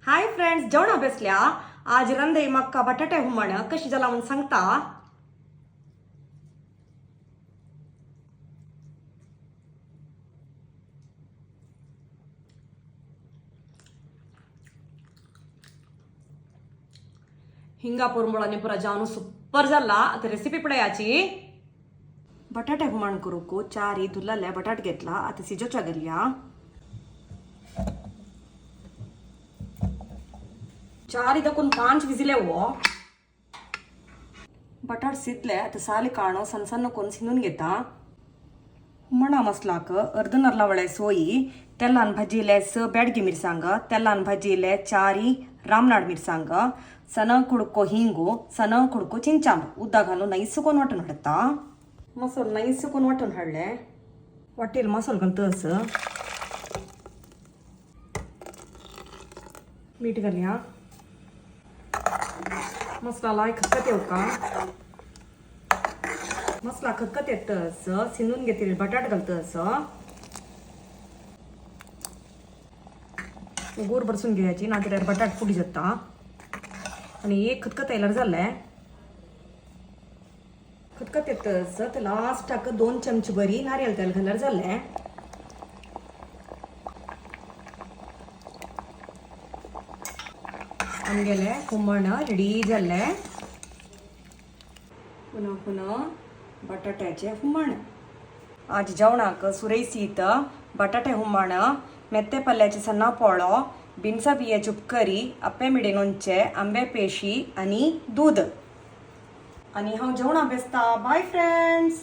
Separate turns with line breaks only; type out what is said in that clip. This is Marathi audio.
हाय फ्रेंड्स, जेवण अभ्यासल्या. आज रंदे मक्का बटाटे हुमण कशी झाला म्हणून सांगता. हिंगापूर मुळाने पुरा जाऊन सुपर झाला. आता रेसिपी पडे याची. बटाटे हुमण करूक चारी धुल्लाल्या बटाट घेतला. आता सिजोच्या गेल्या. चारी तकून 5 विजिले हो. बटाट सितले. आता साली काणो सಣ್ಣ ಸಣ್ಣ ಕೊಂಡು ಸಿನ್ನೂನ್ घेता. हुमण मसलाक अर्ध नरलावळे सोयी तेलान भाजीले ब्याडगी मिरसांग तेलान भाजीले चारी रामनाड मिरसांग सन कुडको हिंगू सन कुडको चिंचांब उद्दा घालून नैसुकोन वाटून हाडता. मसाला नैसुकोन वाटून हाडले. वाटेल मसाला घालतस. मीठ घालया. मसाला खतखत येऊ का. मसाला खतखत येतस सिंदून घेतलेले बटाट घालतस. गोर बरसून घ्यायची नाहीतर बटाट फुटी जाता. आणि एक खतखत यायला झालंय. खतखत येतस तर लास्ट टाक 2 चमचे बरी नारियल तेल घालायला झालंय. आमगेले हुमण रेडी झाले. पुन्हा पुन्हा बटाट्याचे हुमण. आज जेवणाक सुरैसीत बटाटे हुमण ಮೆತ್ತೆ ಪಲ್ಯಾची सन्ना पोळो बिनसा बियाची उपकरी अप्पे मिडेनोंचे आंबे पेशी आणि दूध. आणि हांव जेवणा बेसता. Bye friends.